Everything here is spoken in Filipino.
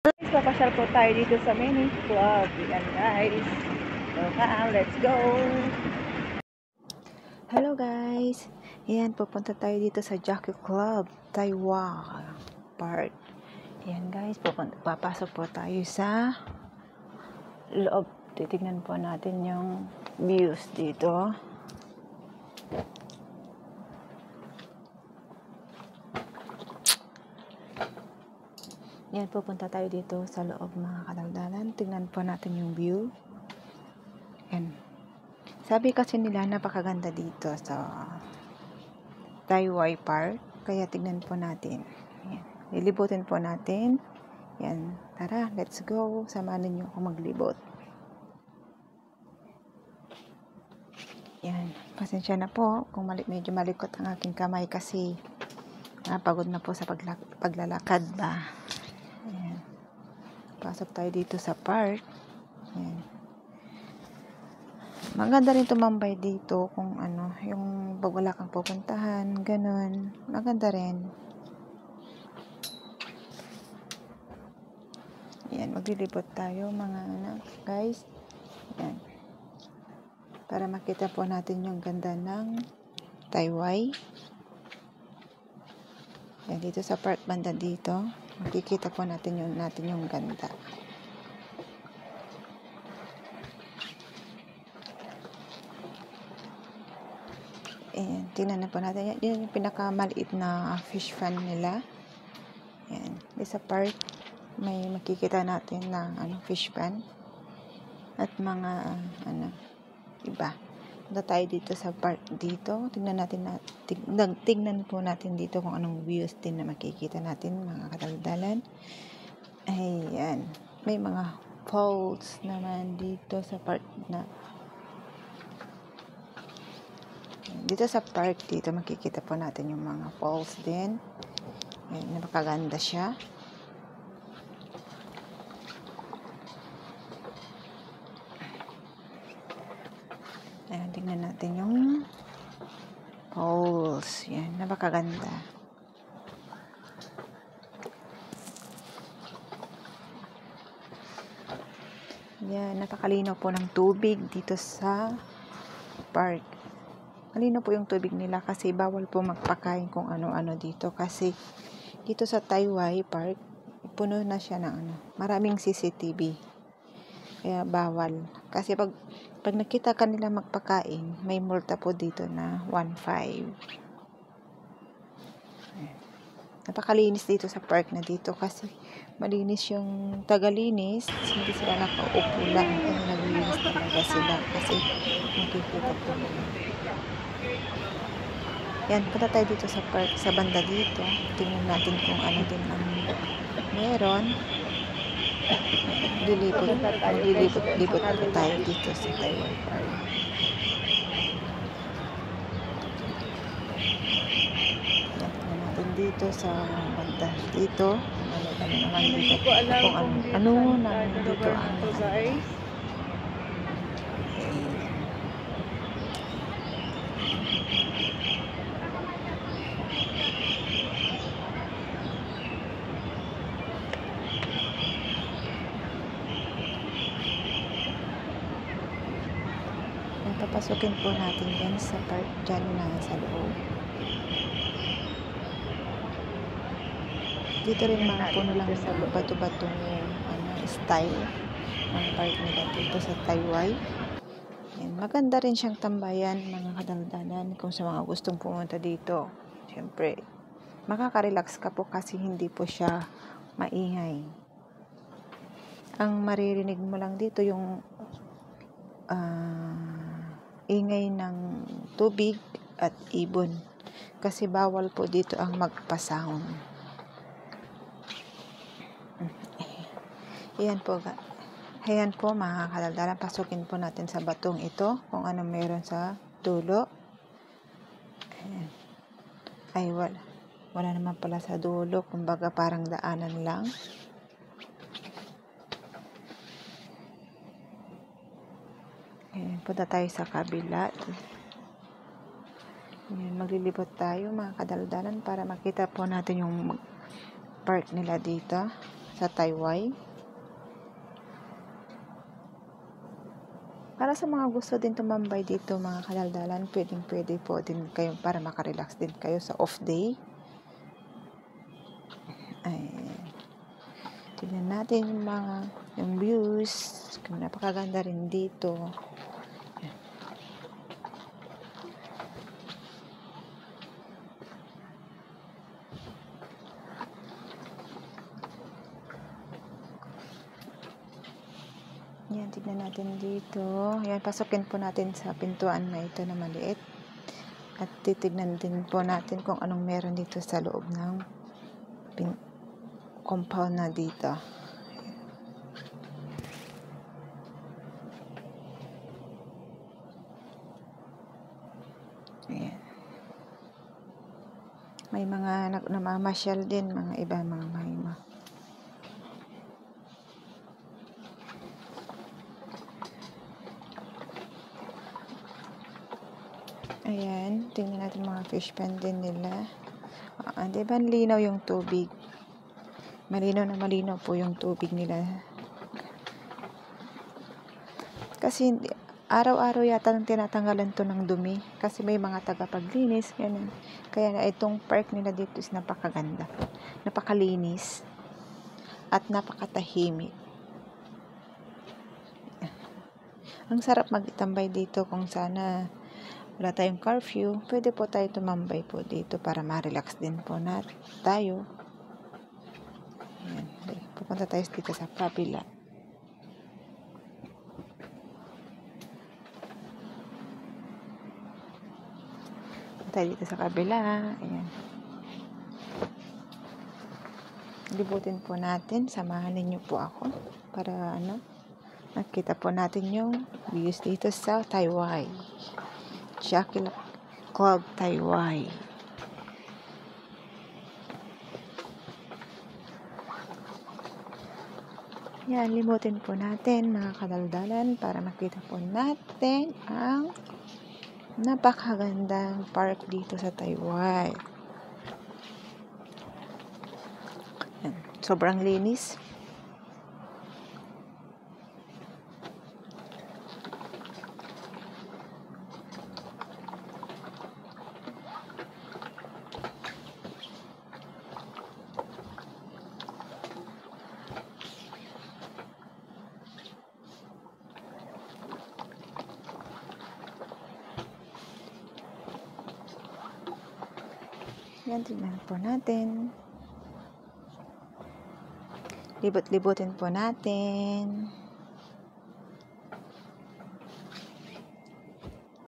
Guys, papasyal po tayo dito sa mini club. Yan guys. So, let's go! Hello guys! Yan, pupunta tayo dito sa Jockey Club, Taiwan Park. Yan guys, papasok po tayo sa loob. Titignan po natin yung views dito. Yan, pupunta tayo dito sa loob mga kadaldalan. Tingnan po natin yung view. Yan. Sabi kasi nila napakaganda dito sa Taiwan Park. Kaya tignan po natin. Yan. Lilibutin po natin. Yan. Tara, let's go. Samahan niyo ako maglibot. Yan. Pasensya na po kung medyo malikot ang aking kamay kasi napagod na po sa paglalakad ba. Ayan. Pasok tayo dito sa park. Ayan. Maganda rin tumambay dito kung ano, yung pag wala kang pupuntahan, ganun. Maganda rin. Ayan, maglilibot tayo mga anak, guys. Ayan. Para makita po natin yung ganda ng Taiwan. Ayan, dito sa park banda dito. Makikita po natin yung ganda. Ayan, tingnan na po natin. Yan yung pinakamaliit na fish fan nila. Ayan, sa park may makikita natin na fish pan at mga iba. Punta tayo dito sa park dito. Tingnan po natin dito kung anong views din na makikita natin mga kadaldalan. Ayan. May mga falls naman dito sa park na. Dito sa park dito makikita po natin yung mga falls din. Ayan, napakaganda siya. Ayan, tingnan natin yung falls. Yan, napakaganda. Yan, napakalinaw po ng tubig dito sa park. Malinaw po yung tubig nila kasi bawal po magpakain kung ano-ano dito. Kasi dito sa Taiwan Park, puno na siya ng maraming CCTV. Kaya bawal. Kasi pag nakita ka nila magpakain, may multa po dito na 1.5. Napakalinis dito sa park na dito kasi malinis yung tagalinis. Hindi sila nakaupo lang. Kaya naglinis talaga sila kasi makikita po nila. Yan, punta tayo dito sa park, sa banda dito. Tingnan natin kung ano din ang meron. Lilipot po tayo dito sa Taiwan Park. Yan, tingnan natin dito sa banda dito. Ano naman dito. Kung ano naman dito ang papasukin po natin yan sa park dyan na sa loob. Dito rin mga puno lang sa bato-batong style ng park nila dito sa Taiwan. Yan, maganda rin siyang tambayan mga kadaldalan kung sa mga gustong pumunta dito. Siyempre, makaka-relax ka po kasi hindi po siya maingay. Ang maririnig mo lang dito yung ingay ng tubig at ibon kasi bawal po dito ang magpa-sound. Ayan po mga kadaldalan, pasukin po natin sa batong ito kung ano meron sa dulo. Ayan. Ay wala naman pala sa dulo, kumbaga parang daanan lang. Ayan, punta tayo sa kabila. Ayan, maglilibot tayo mga kadaldalan para makita po natin yung park nila dito sa Taiwan. Para sa mga gusto din tumambay dito mga kadaldalan, pwede po din kayo para makarelax din kayo sa off day. Ay, tignan natin yung views. Napakaganda rin dito. Yan, tignan natin dito. Yan, pasukin po natin sa pintuan na ito na maliit. At titignan din po natin kung anong meron dito sa loob ng compound na dito. Ayan. May mga namamasyal din, mga iba, mga mahima. Ayan, tingnan natin mga fish pan din nila. Diba linaw yung tubig? Malinaw na malinaw po yung tubig nila. Kasi araw-araw yata nang tinatanggalan to ng dumi. Kasi may mga tagapaglinis. Ganun. Kaya itong park nila dito is napakaganda. Napakalinis. At napakatahimik. Ang sarap magtambay dito kung sana wala tayong curfew, pwede po tayo tumambay po dito para ma-relax din po tayo. Ayan. Pupunta tayo dito sa kabila. Pupunta tayo dito sa kabila. Ayan. Libutin po natin. Samahan ninyo po ako para nakita po natin yung views dito sa Taiwan. Jockey Club Taiwan. Yan, limutin po natin mga kadaldalan para makita po natin ang napakagandang park dito sa Taiwan. Yan, sobrang linis. Yan, tignan po natin. Libot-libutin po natin.